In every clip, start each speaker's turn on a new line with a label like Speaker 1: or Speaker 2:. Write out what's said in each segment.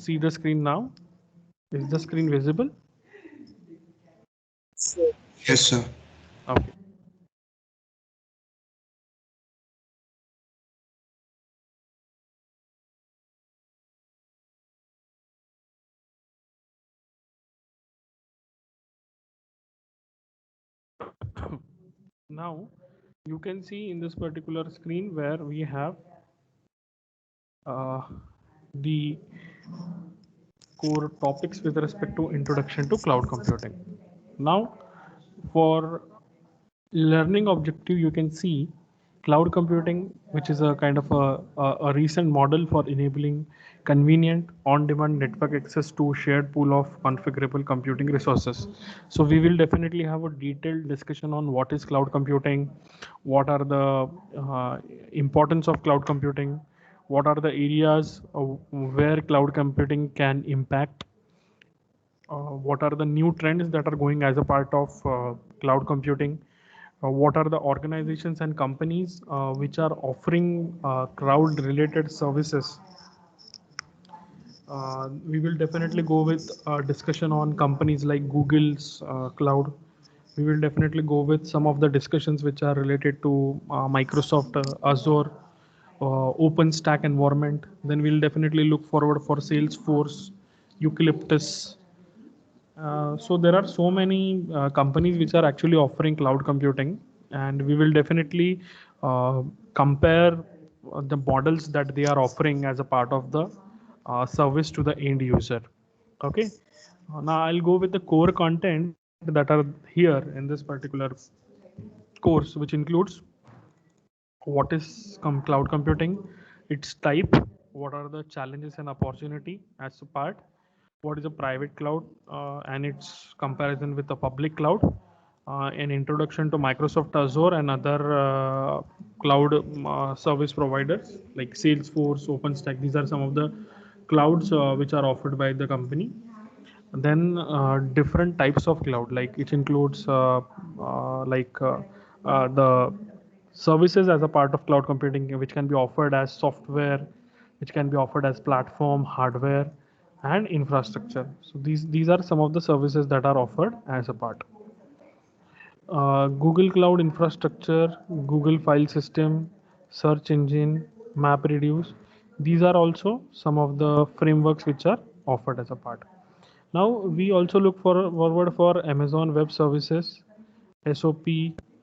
Speaker 1: see the screen now? Is the screen visible?
Speaker 2: Yes, sir.
Speaker 1: Okay. Now you can see in this particular screen where we have uh, the core topics with respect to introduction to cloud computing. Now, for learning objective, you can see cloud computing, which is a kind of a recent model for enabling convenient on-demand network access to shared pool of configurable computing resources. So we will definitely have a detailed discussion on what is cloud computing, what are the importance of cloud computing, what are the areas where cloud computing can impact, what are the new trends that are going as a part of cloud computing, what are the organizations and companies which are offering cloud related services. We will definitely go with a discussion on companies like Google's cloud. We will definitely go with some of the discussions which are related to Microsoft Azure, OpenStack environment. Then we'll definitely look forward for Salesforce, Eucalyptus. So there are so many companies which are actually offering cloud computing, and we will definitely compare the models that they are offering as a part of the service to the end user. Okay. Now I'll go with the core content that are here in this particular course, which includes what is cloud computing, its type, what are the challenges and opportunity as a part, what is a private cloud and its comparison with the public cloud, an introduction to Microsoft Azure and other cloud service providers like Salesforce, OpenStack. These are some of the clouds which are offered by the company. Then different types of cloud, like it includes the services as a part of cloud computing, which can be offered as software, which can be offered as platform, hardware, and infrastructure. So these are some of the services that are offered as a part. Google Cloud Infrastructure, Google File System, Search Engine, MapReduce. These are also some of the frameworks which are offered as a part. Now we also look forward for Amazon Web Services, SOP,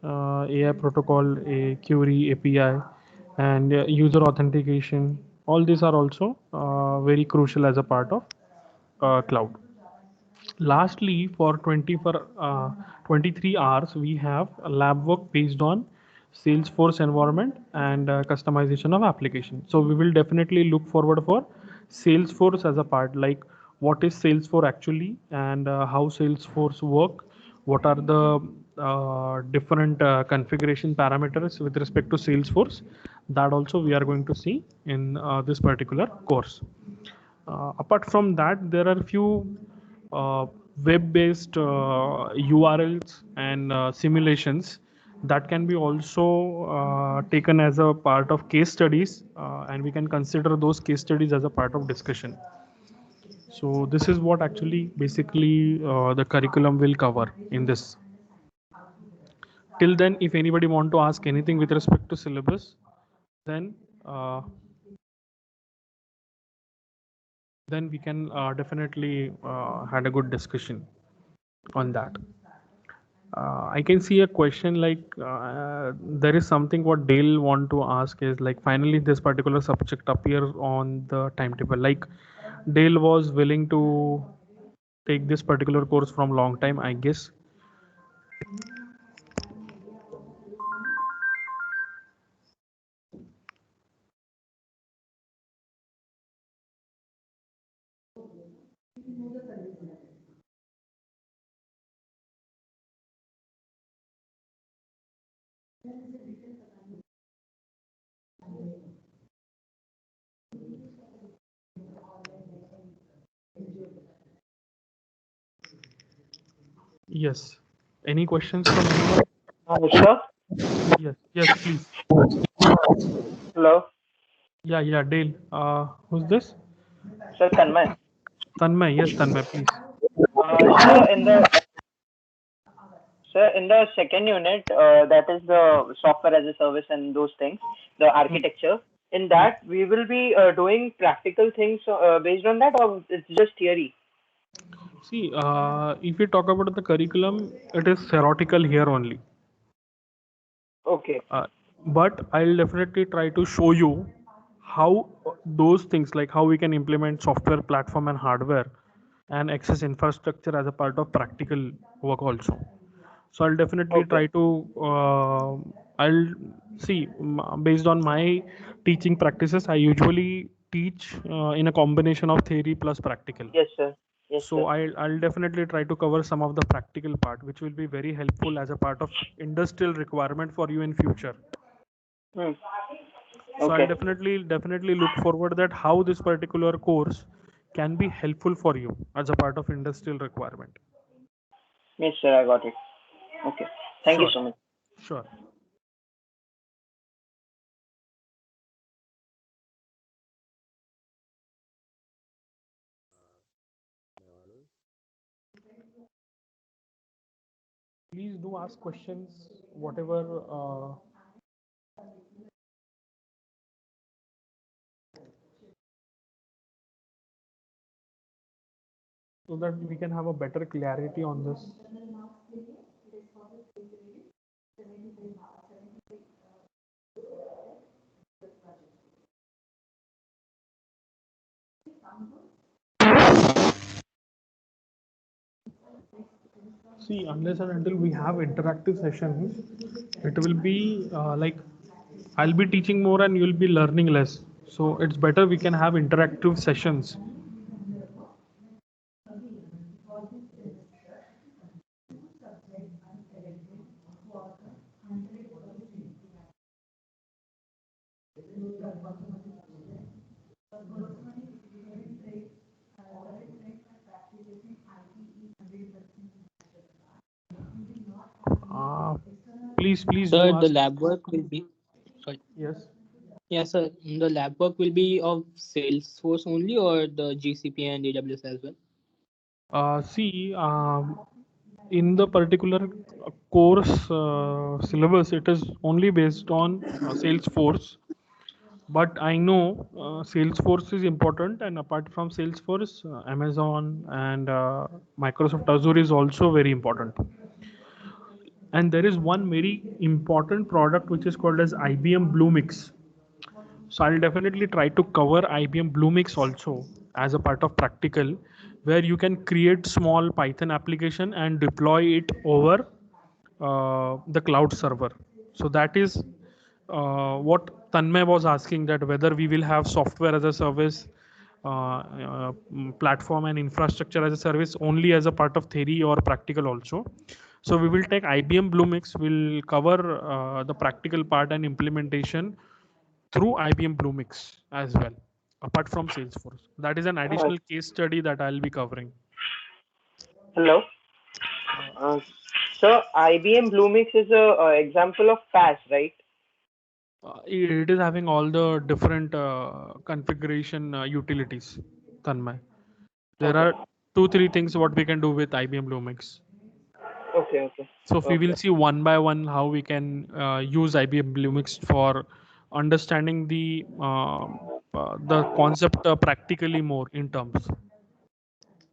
Speaker 1: AI protocol, a query API, and user authentication. All these are also very crucial as a part of cloud. Lastly, for 23 hours, we have a lab work based on Salesforce environment and customization of application. So we will definitely look forward for Salesforce as a part, like what is Salesforce actually, and how Salesforce work, what are the different configuration parameters with respect to Salesforce. That also we are going to see in this particular course. Apart from that, there are few uh, web-based URLs and simulations that can be also taken as a part of case studies, and we can consider those case studies as a part of discussion. So this is what actually basically the curriculum will cover in this. Till then, if anybody want to ask anything with respect to syllabus, then uh, then we can definitely had a good discussion on that. I can see a question like there is something what Dale want to ask is like finally this particular subject appear on the timetable. Like Dale was willing to take this particular course from long time, I guess. Yes. Any questions from anyone?
Speaker 3: Sure.
Speaker 1: Yes. Yes, please.
Speaker 3: Hello.
Speaker 1: Yeah, yeah, Dale. Who's this?
Speaker 3: Sir Tanmay.
Speaker 1: Tanmay, yes, Tanmay, please.
Speaker 2: Sir, in the second unit, that is the software as a service and those things, the architecture. In that, we will be doing practical things based on that, or it's just theory.
Speaker 1: See, if we talk about the curriculum, it is theoretical here only.
Speaker 2: Okay.
Speaker 1: Uh, but I'll definitely try to show you how those things, like how we can implement software platform and hardware and access infrastructure as a part of practical work also. So I'll definitely
Speaker 2: Okay.
Speaker 1: try to I'll see based on my teaching practices. I usually teach in a combination of theory plus practical.
Speaker 2: Yes, sir. Yes,
Speaker 1: So
Speaker 2: sir.
Speaker 1: I'll definitely try to cover some of the practical part, which will be very helpful as a part of industrial requirement for you in future.
Speaker 2: Hmm.
Speaker 1: So I'll
Speaker 2: Okay.
Speaker 1: definitely look forward that how this particular course can be helpful for you as a part of industrial requirement.
Speaker 2: Yes, sir. I got it. Okay. Thank you
Speaker 1: Sure,
Speaker 2: so much.
Speaker 1: sure. Please do ask questions, whatever. So that we can have a better clarity on this. See, unless and until we have interactive sessions, it will be like I'll be teaching more and you'll be learning less. So it's better we can have interactive sessions. Uh, please
Speaker 3: Sir,
Speaker 1: do
Speaker 3: the
Speaker 1: ask.
Speaker 3: lab work will be sorry.
Speaker 1: Yes.
Speaker 3: Yes, sir. The lab work will be of Salesforce only or the GCP and AWS as well?
Speaker 1: See, in the particular course syllabus, it is only based on Salesforce. But I know Salesforce is important, and apart from Salesforce, Amazon and Microsoft Azure is also very important. And there is one very important product which is called as IBM Bluemix. So I'll definitely try to cover IBM Bluemix also as a part of practical, where you can create small Python application and deploy it over the cloud server. So that is what Tanmay was asking, that whether we will have software as a service, platform and infrastructure as a service only as a part of theory or practical also. So we will take IBM Bluemix, will cover the practical part and implementation through IBM Bluemix as well, apart from Salesforce. That is an
Speaker 2: Uh,
Speaker 1: additional case study that I'll be covering.
Speaker 2: Hello. Uh, Sir, IBM Bluemix is a example of PaaS, right?
Speaker 1: It is having all the different configuration utilities, Tanmay. There
Speaker 2: Okay.
Speaker 1: are two, three things what we can do with IBM Bluemix.
Speaker 2: Okay. Okay.
Speaker 1: So we will
Speaker 2: Okay.
Speaker 1: see one by one how we can use IBM Bluemix for understanding the concept practically more in terms.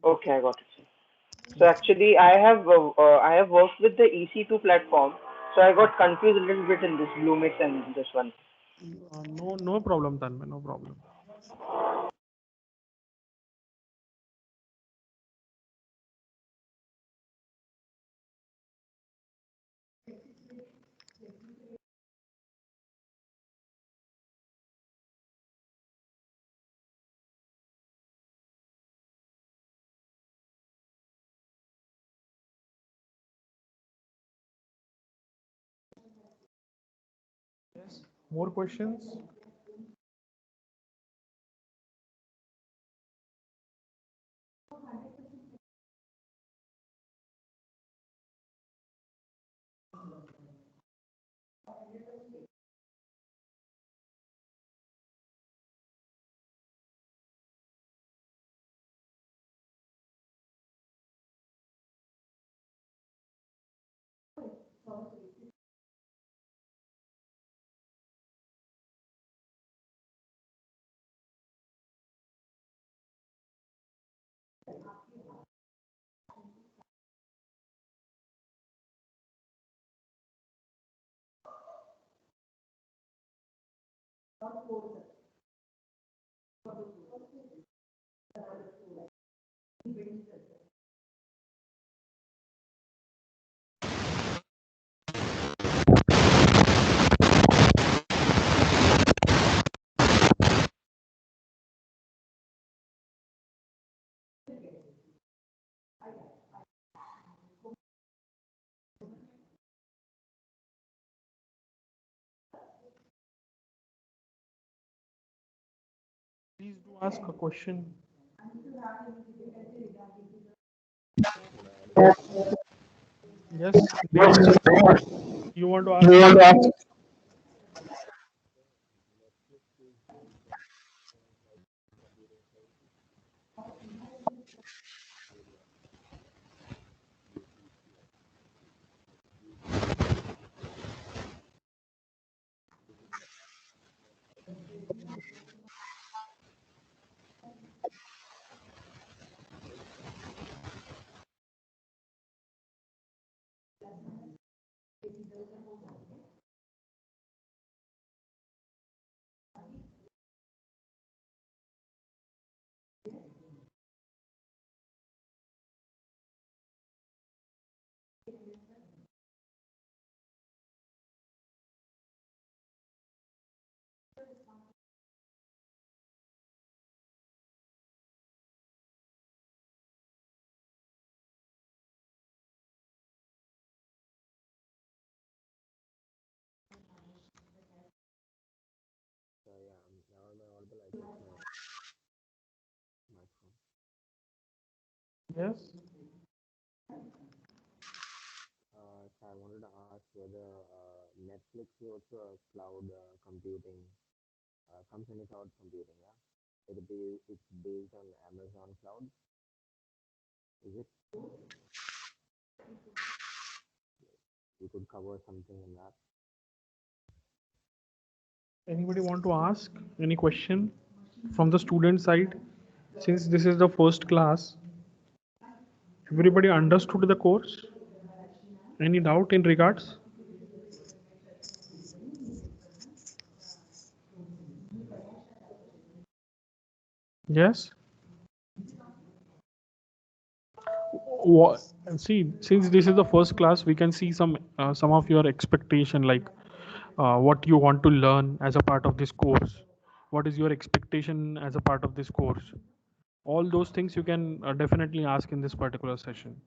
Speaker 2: Okay. I got it, sir. So actually, I have worked with the EC2 platform, so I got confused a little bit in this Bluemix and this one.
Speaker 1: No problem, Tanmay, no problem. More questions? Please do ask a question. Yes, Devansh, you want to ask something?
Speaker 4: Yeah, now am I audible? I think my microphone.
Speaker 1: Yes.
Speaker 4: So I wanted to ask whether Netflix is also a cloud computing, comes in a cloud computing, yeah? It's based on Amazon cloud, is it? You could cover something in that.
Speaker 1: Anybody want to ask any question from the student side? Since this is the first class, everybody understood the course? Any doubt in regards? Yes. What, see, since this is the first class, we can see some of your expectation, like what you want to learn as a part of this course. What is your expectation as a part of this course? All those things you can definitely ask in this particular session.